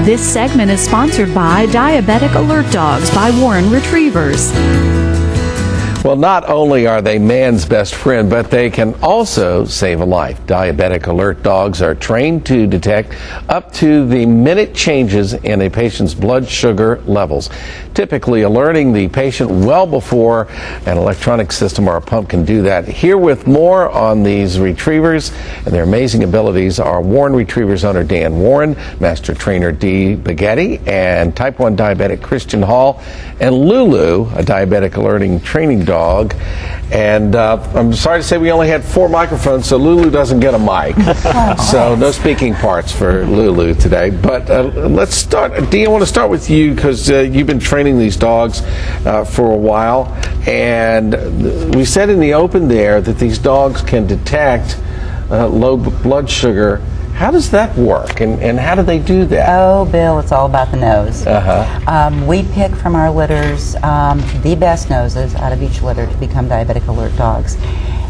This segment is sponsored by Diabetic Alert Dogs by Warren Retrievers. Well, not only are they man's best friend, but they can also save a life. Diabetic Alert Dogs are trained to detect up to the minute changes in a patient's blood sugar levels, typically alerting the patient well before an electronic system or a pump can do that. Here with more on these retrievers and their amazing abilities are Warren Retrievers owner Dan Warren, Master Trainer Dee Baghetti, and Type 1 diabetic Christian Hall, and Lulu, a diabetic alerting training dog. And I'm sorry to say we only had 4 microphones, so Lulu doesn't get a mic. So no speaking parts for Lulu today. But let's start. Dee, I want to start with you because you've been training these dogs for a while. And we said in the open there that these dogs can detect low blood sugar. How does that work, and how do they do that? Oh, Bill, it's all about the nose. We pick from our litters the best noses out of each litter to become diabetic alert dogs.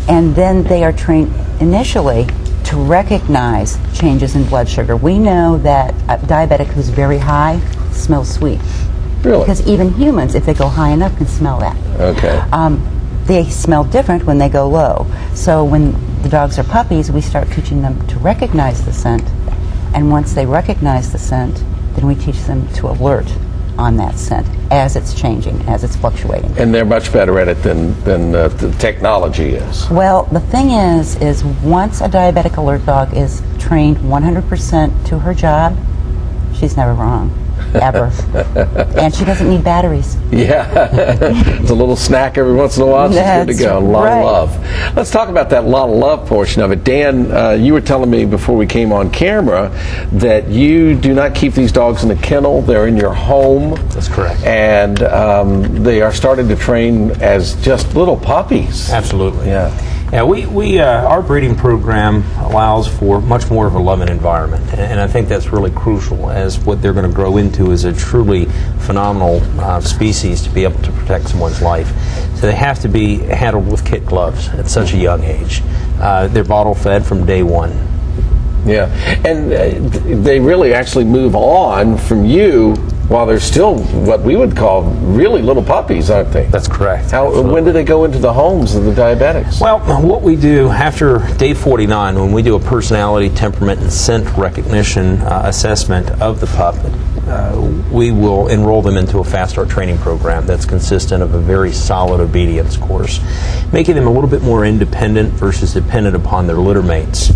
And then they are trained initially to recognize changes in blood sugar. We know that a diabetic who's very high smells sweet. Really? Because even humans, if they go high enough, can smell that. Okay. They smell different when they go low. So when the dogs are puppies, we start teaching them to recognize the scent. And once they recognize the scent, then we teach them to alert on that scent as it's changing, as it's fluctuating. And they're much better at it than the technology is. Well, the thing is once a diabetic alert dog is trained 100% to her job, she's never wrong. Ever. And she doesn't need batteries. Yeah. It's a little snack every once in a while. She's good to go. A lot of love. Let's talk about that lot of love portion of it. Dan, you were telling me before we came on camera that you do not keep these dogs in a kennel. They're in your home. That's correct. And they are started to train as just little puppies. Absolutely. Yeah. Yeah, our breeding program allows for much more of a loving environment, and I think that's really crucial, as what they're going to grow into is a truly phenomenal species to be able to protect someone's life. So they have to be handled with kid gloves at such a young age. They're bottle fed from day one. Yeah, and they really actually move on from you while they're still what we would call really little puppies, aren't they? That's correct. When do they go into the homes of the diabetics? Well, what we do after day 49, when we do a personality, temperament, and scent recognition assessment of the pup, we will enroll them into a fast start training program that's consistent of a very solid obedience course, making them a little bit more independent versus dependent upon their litter mates.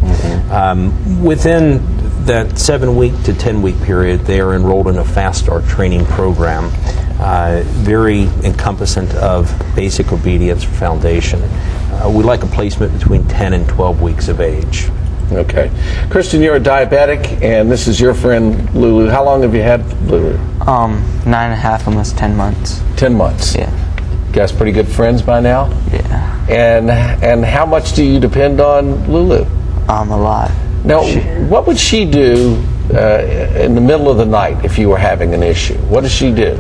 Within that 7-week to 10-week period, they are enrolled in a fast start training program, very encompassant of basic obedience foundation. We like a placement between 10 and 12 weeks of age. Okay. Kristen, you're a diabetic, and this is your friend Lulu. How long have you had Lulu? 9.5, almost 10 months. 10 months. Yeah. Guys, pretty good friends by now? Yeah. And how much do you depend on Lulu? A lot. Now, what would she do in the middle of the night if you were having an issue? What does she do?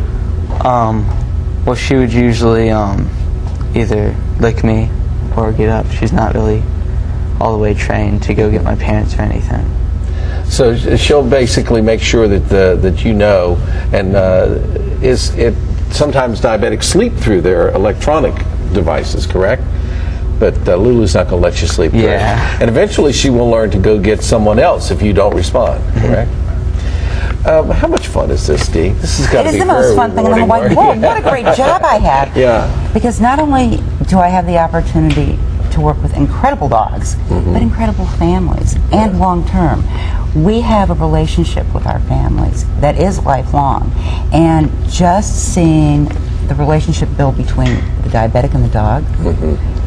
Well, she would usually either lick me or get up. She's not really all the way trained to go get my parents or anything. So she'll basically make sure that you know, and sometimes diabetics sleep through their electronic devices, correct? But Lulu's not going to let you sleep through it. And eventually she will learn to go get someone else if you don't respond, correct? How much fun is this, Dee? This has got to be It is the most fun thing in the whole wide world. What a great job I have. Yeah. Because not only do I have the opportunity to work with incredible dogs, but incredible families, and long-term. We have a relationship with our families that is lifelong. And just seeing the relationship build between the diabetic and the dog,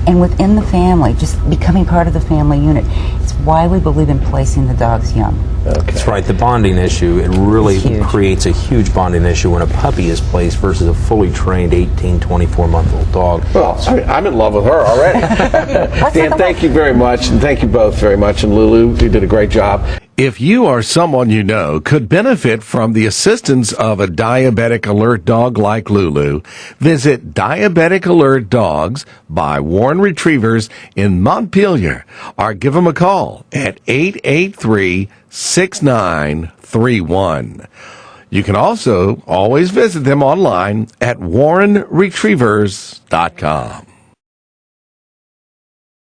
and within the family, just becoming part of the family unit. It's why we believe in placing the dogs young. Okay. That's right, the bonding issue, it really creates a huge bonding issue when a puppy is placed versus a fully trained 18, 24-month-old dog. Well, I'm in love with her already. Dan, thank you very much, and thank you both very much, and Lulu, you did a great job. If you or someone you know could benefit from the assistance of a diabetic alert dog like Lulu, visit Diabetic Alert Dogs by Warren Retrievers in Montpelier, or give them a call at 883-6931. You can also always visit them online at warrenretrievers.com.